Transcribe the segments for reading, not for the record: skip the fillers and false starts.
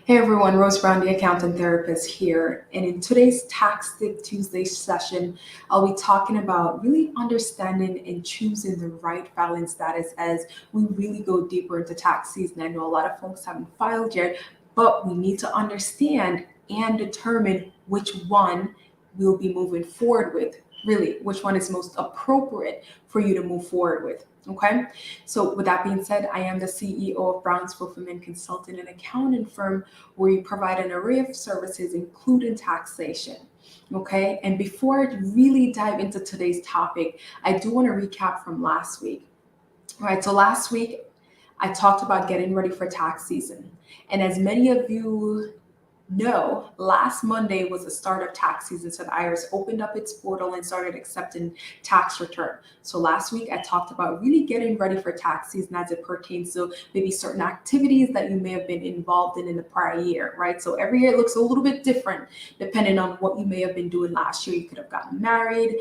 Hey everyone, Rose Brown, the accountant therapist here. And in today's Tax Tip Tuesday session, I'll be talking about really understanding and choosing the right filing status as we really go deeper into tax season. I know a lot of folks haven't filed yet, but we need to understand and determine which one we'll be moving forward with. Really, which one is most appropriate for you to move forward with. Okay. So, with that being said, I am the CEO of Brown's Fulfillment Consulting and Accounting Firm where we provide an array of services, including taxation. Okay, and before I really dive into today's topic, I do want to recap from last week. All right, so last week I talked about getting ready for tax season. And as many of you know, last Monday was the start of tax season. So the IRS opened up its portal and started accepting tax return. So last week I talked about really getting ready for tax season as it pertains to maybe certain activities that you may have been involved in the prior year, right? So every year it looks a little bit different depending on what you may have been doing last year. You could have gotten married,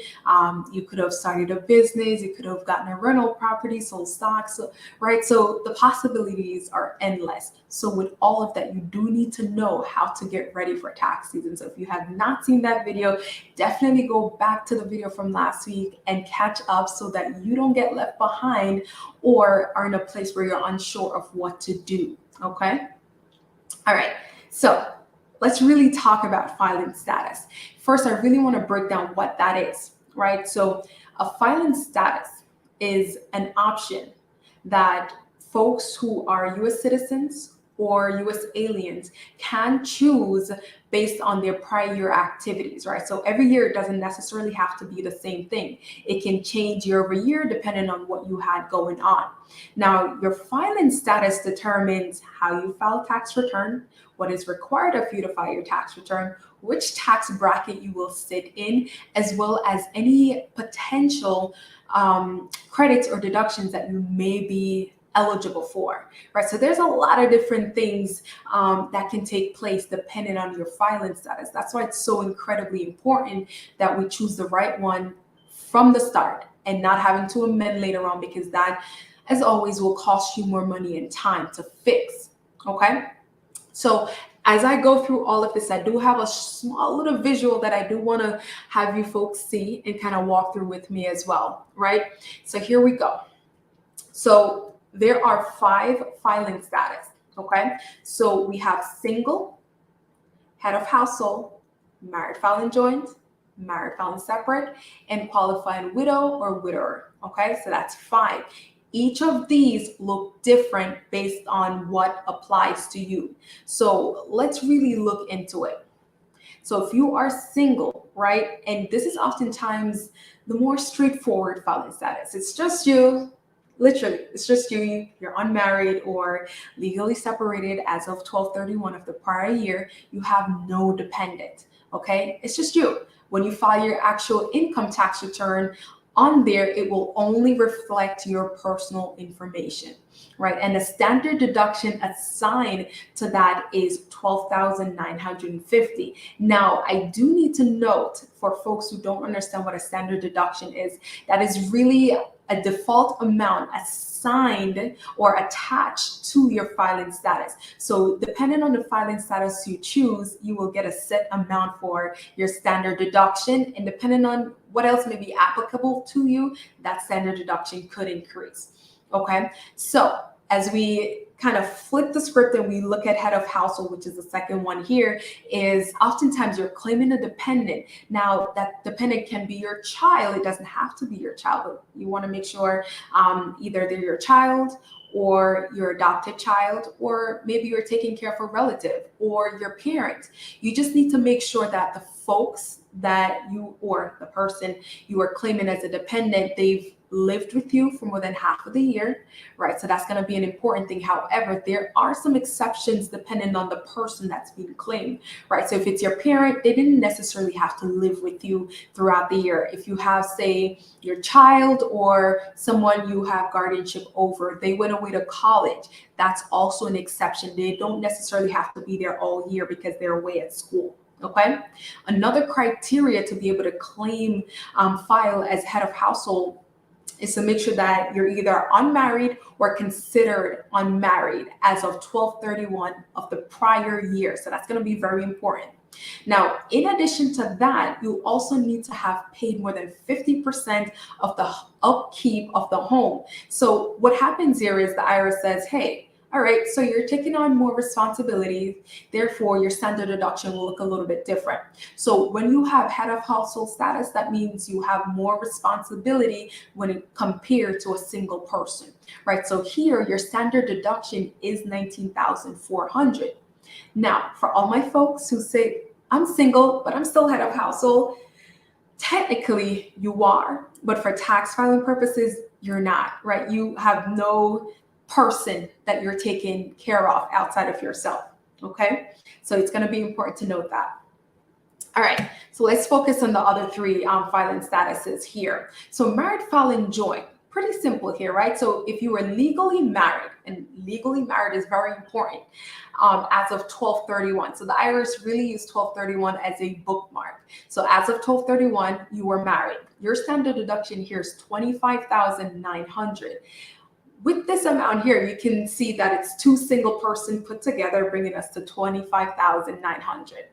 you could have started a business, you could have gotten a rental property, sold stocks, right? So the possibilities are endless. So with all of that, you do need to know how to get ready for tax season. So if you have not seen that video, definitely go back to the video from last week and catch up so that you don't get left behind or are in a place where you're unsure of what to do. Okay. All right. So let's really talk about filing status. First, I really want to break down what that is, right? So a filing status is an option that folks who are US citizens or US aliens can choose based on their prior year activities, right? So every year it doesn't necessarily have to be the same thing. It can change year over year depending on what you had going on. Now, your filing status determines how you file tax return, what is required of you to file your tax return, which tax bracket you will sit in, as well as any potential credits or deductions that you may be eligible for, right? So there's a lot of different things that can take place depending on your filing status. That's why it's so incredibly important that we choose the right one from the start and not having to amend later on, because that, as always, will cost you more money and time to fix. Okay. So as I go through all of this, I do have a small little visual that I do want to have you folks see and kind of walk through with me as well, right? So here we go. So there are 5 filing status, okay? So we have single, head of household, married filing joint, married filing separate, and qualifying widow or widower, okay? So that's 5. Each of these look different based on what applies to you. So let's really look into it. So if you are single, right, and this is oftentimes the more straightforward filing status, it's just you. Literally, it's just you, you're unmarried or legally separated as of 12/31 of the prior year, you have no dependent, okay? It's just you. When you file your actual income tax return, on there, it will only reflect your personal information, right? And the standard deduction assigned to that is $12,950. Now, I do need to note for folks who don't understand what a standard deduction is, that is really a default amount assigned or attached to your filing status. So depending on the filing status you choose, you will get a set amount for your standard deduction, and depending on what else may be applicable to you, that standard deduction could increase. Okay, so as we kind of flip the script and we look at head of household, which is the second one here, is oftentimes you're claiming a dependent. Now, that dependent can be your child. It doesn't have to be your child, but you want to make sure either they're your child or your adopted child, or maybe you're taking care of a relative or your parent. You just need to make sure that the folks that you, or the person you are claiming as a dependent, they've lived with you for more than half of the year, right? So that's going to be an important thing. However, there are some exceptions depending on the person that's being claimed, right? So if it's your parent, they didn't necessarily have to live with you throughout the year. If you have, say, your child or someone you have guardianship over, they went away to college, that's also an exception. They don't necessarily have to be there all year because they're away at school. Okay. Another criteria to be able to claim file as head of household is to make sure that you're either unmarried or considered unmarried as of 12/31 of the prior year. So that's going to be very important. Now, in addition to that, you also need to have paid more than 50% of the upkeep of the home. So what happens here is the IRS says, hey, all right, so you're taking on more responsibility, therefore your standard deduction will look a little bit different. So when you have head of household status, that means you have more responsibility when it compared to a single person, right? So here your standard deduction is 19,400. Now, for all my folks who say, I'm single, but I'm still head of household, technically you are, but for tax filing purposes, you're not, right? You have no person that you're taking care of outside of yourself, okay? So it's gonna be important to note that. All right, so let's focus on the other three filing statuses here. So married, filing joint, pretty simple here, right? So if you were legally married, and legally married is very important, as of 12/31. So the IRS really used 12/31 as a bookmark. So as of 12/31, you were married. Your standard deduction here is 25,900. With this amount here, you can see that it's two single person put together, bringing us to 25,900.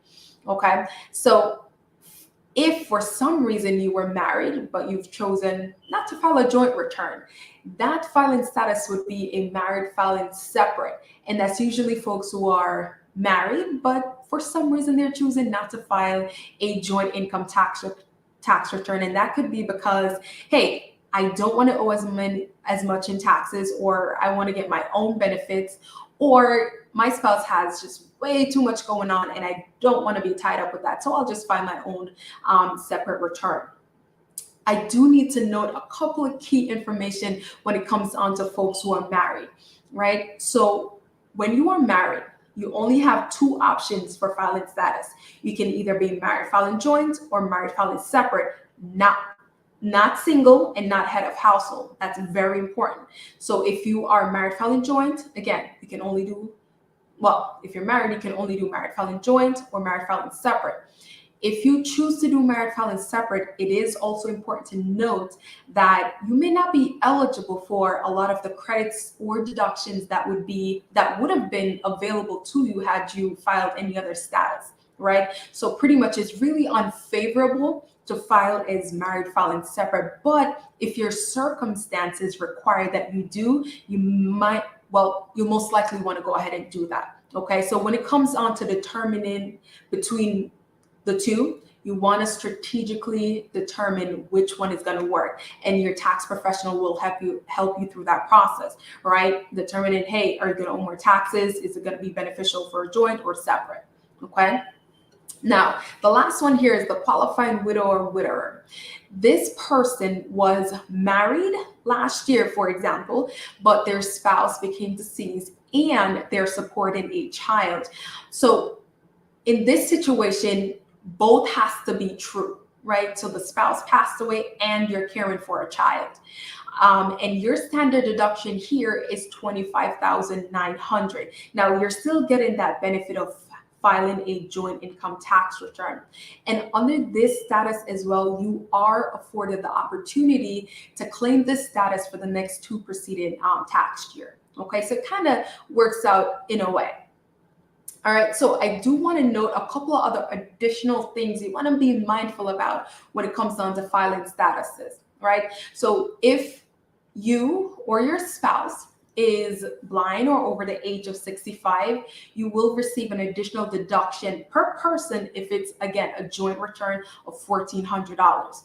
Okay, so if for some reason you were married, but you've chosen not to file a joint return, that filing status would be a married filing separate. And that's usually folks who are married, but for some reason they're choosing not to file a joint income tax return. And that could be because, hey, I don't want to owe as much in taxes, or I want to get my own benefits, or my spouse has just way too much going on and I don't want to be tied up with that. So I'll just find my own separate return. I do need to note a couple of key information when it comes on to folks who are married, right? So when you are married, you only have two options for filing status. You can either be married filing joint or married filing separate, not single and not head of household. That's very important. So if you are married filing joint, again, you can only do, well, if you're married, you can only do married filing joint or married filing separate. If you choose to do married filing separate, it is also important to note that you may not be eligible for a lot of the credits or deductions that would have been available to you had you filed any other status, right? So pretty much it's really unfavorable to file as married filing separate. But if your circumstances require that you do, you most likely want to go ahead and do that. Okay, so when it comes on to determining between the two, you want to strategically determine which one is going to work, and your tax professional will help you through that process, right? Determining, hey, are you going to owe more taxes? Is it going to be beneficial for a joint or separate? Okay. Now, the last one here is the qualifying widow or widower. This person was married last year, for example, but their spouse became deceased and they're supporting a child. So in this situation, both has to be true, right? So the spouse passed away and you're caring for a child. And your standard deduction here is 25,900. Now you're still getting that benefit of filing a joint income tax return. And under this status as well, you are afforded the opportunity to claim this status for the next two preceding tax year. Okay, so it kind of works out in a way. All right, so I do want to note a couple of other additional things you want to be mindful about when it comes down to filing statuses, right? So if you or your spouse is blind or over the age of 65, you will receive an additional deduction per person if it's, again, a joint return of $1,400.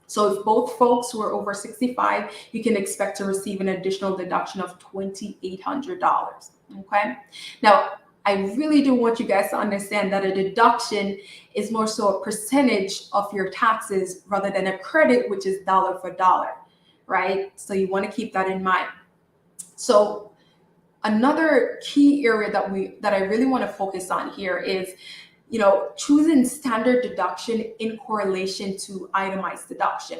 So if both folks who are over 65, you can expect to receive an additional deduction of $2,800. Okay. Now, I really do want you guys to understand that a deduction is more so a percentage of your taxes rather than a credit, which is dollar for dollar, right? So you want to keep that in mind. So another key area that I really want to focus on here is, choosing standard deduction in correlation to itemized deduction.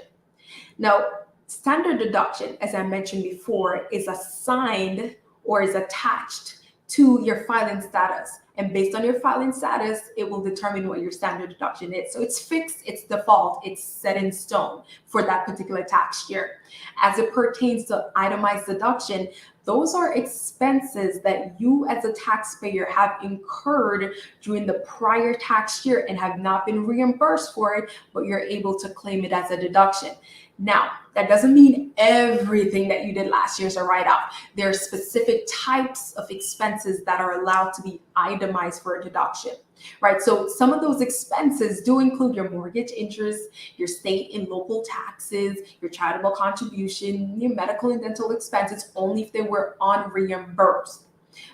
Now, standard deduction, as I mentioned before, is assigned or is attached to your filing status. And based on your filing status, it will determine what your standard deduction is. So it's fixed, it's default, it's set in stone for that particular tax year. As it pertains to itemized deduction, those are expenses that you as a taxpayer have incurred during the prior tax year and have not been reimbursed for it, but you're able to claim it as a deduction. Now, that doesn't mean everything that you did last year is a write-off. There are specific types of expenses that are allowed to be itemized for a deduction, right? So some of those expenses do include your mortgage interest, your state and local taxes, your charitable contribution, your medical and dental expenses, only if they were unreimbursed,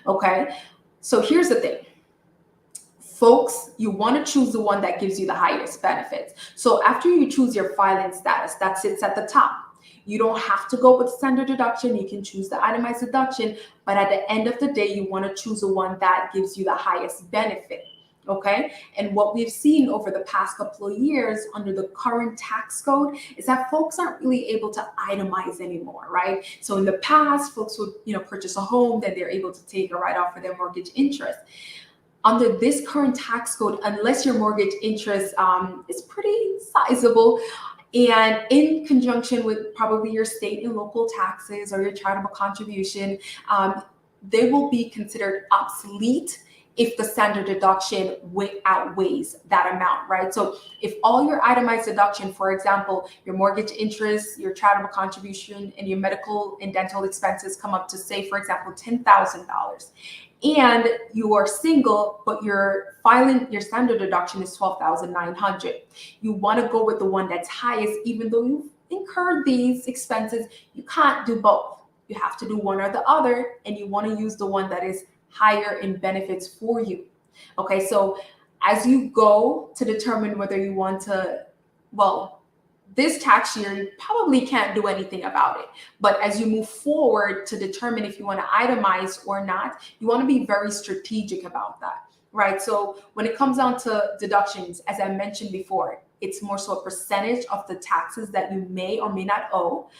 okay? So here's the thing. Folks, you want to choose the one that gives you the highest benefits. So after you choose your filing status, that sits at the top. You don't have to go with standard deduction. You can choose the itemized deduction, but at the end of the day, you want to choose the one that gives you the highest benefit. Okay. And what we've seen over the past couple of years under the current tax code is that folks aren't really able to itemize anymore, right? So in the past, folks would, purchase a home, then they're able to take a write-off for their mortgage interest. Under this current tax code, unless your mortgage interest is pretty sizable, and in conjunction with probably your state and local taxes or your charitable contribution, they will be considered obsolete if the standard deduction outweighs that amount, right? So if all your itemized deduction, for example, your mortgage interest, your charitable contribution, and your medical and dental expenses come up to, say, for example, $10,000, and you are single, but your standard deduction is $12,900. You want to go with the one that's highest, even though you've incurred these expenses. You can't do both. You have to do one or the other, and you want to use the one that is higher in benefits for you. Okay, so as you go to determine whether you want to, this tax year, you probably can't do anything about it. But as you move forward to determine if you want to itemize or not, you want to be very strategic about that, right? So when it comes down to deductions, as I mentioned before, it's more so a percentage of the taxes that you may or may not owe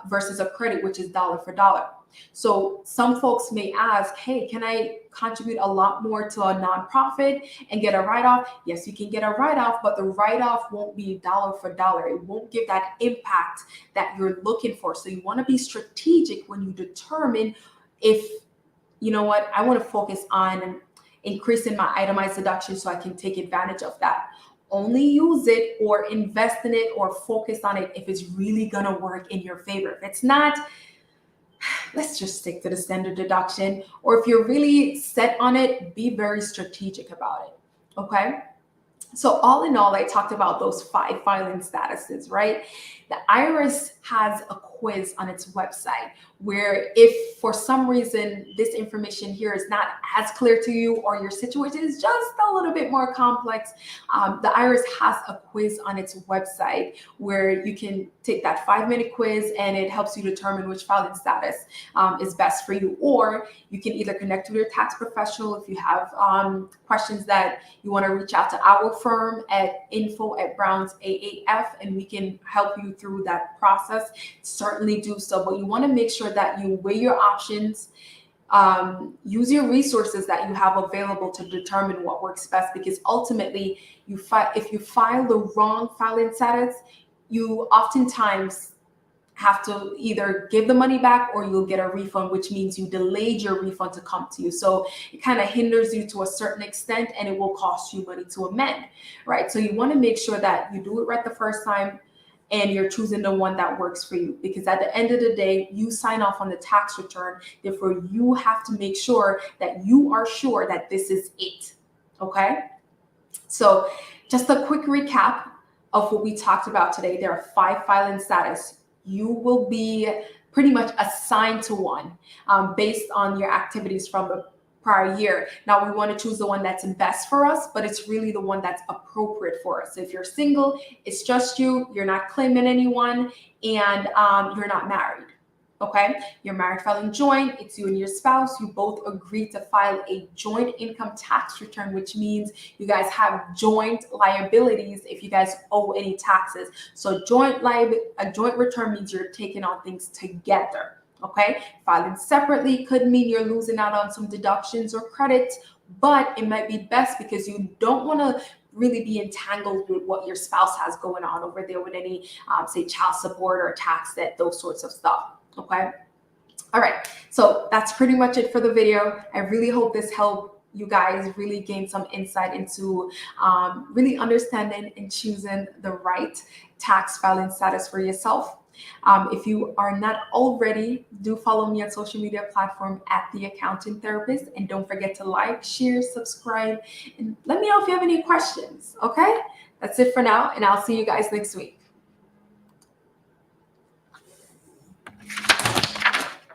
versus a credit, which is dollar for dollar. So some folks may ask, hey, can I contribute a lot more to a nonprofit and get a write-off? Yes, you can get a write-off, but the write-off won't be dollar for dollar. It won't give that impact that you're looking for. So you want to be strategic when you determine if, I want to focus on increasing my itemized deduction so I can take advantage of that. Only use it or invest in it or focus on it if it's really going to work in your favor. If it's not, let's just stick to the standard deduction. Or if you're really set on it, be very strategic about it. Okay. So all in all, I talked about those 5 filing statuses, right? The IRS has a quiz on its website where if for some reason this information here is not as clear to you or your situation is just a little bit more complex, the IRS has a quiz on its website where you can take that 5-minute quiz and it helps you determine which filing status is best for you. Or you can either connect with your tax professional if you have questions that you want to reach out to our firm at info@brownsaaf, and we can help you through that process. Certainly do so, but you want to make sure that you weigh your options, use your resources that you have available to determine what works best, because ultimately if you file the wrong filing status, you oftentimes have to either give the money back or you'll get a refund, which means you delayed your refund to come to you. So it kind of hinders you to a certain extent and it will cost you money to amend, right? So you want to make sure that you do it right the first time and you're choosing the one that works for you, because at the end of the day, you sign off on the tax return. Therefore, you have to make sure that you are sure that this is it. Okay. So just a quick recap of what we talked about today. There are 5 filing status. You will be pretty much assigned to one based on your activities from the prior year. Now we want to choose the one that's best for us, but it's really the one that's appropriate for us. So if you're single, it's just you, you're not claiming anyone, and you're not married. Okay, you're married filing joint, it's you and your spouse, you both agree to file a joint income tax return, which means you guys have joint liabilities if you guys owe any taxes. So a joint return means you're taking on things together. Okay, filing separately could mean you're losing out on some deductions or credits, but it might be best because you don't want to really be entangled with what your spouse has going on over there with any, say, child support or tax debt, those sorts of stuff. Okay. All right. So that's pretty much it for the video. I really hope this helped you guys really gain some insight into really understanding and choosing the right tax filing status for yourself. If you are not already, do follow me on social media platform at The Accounting Therapist. And don't forget to like, share, subscribe, and let me know if you have any questions. Okay? That's it for now, and I'll see you guys next week.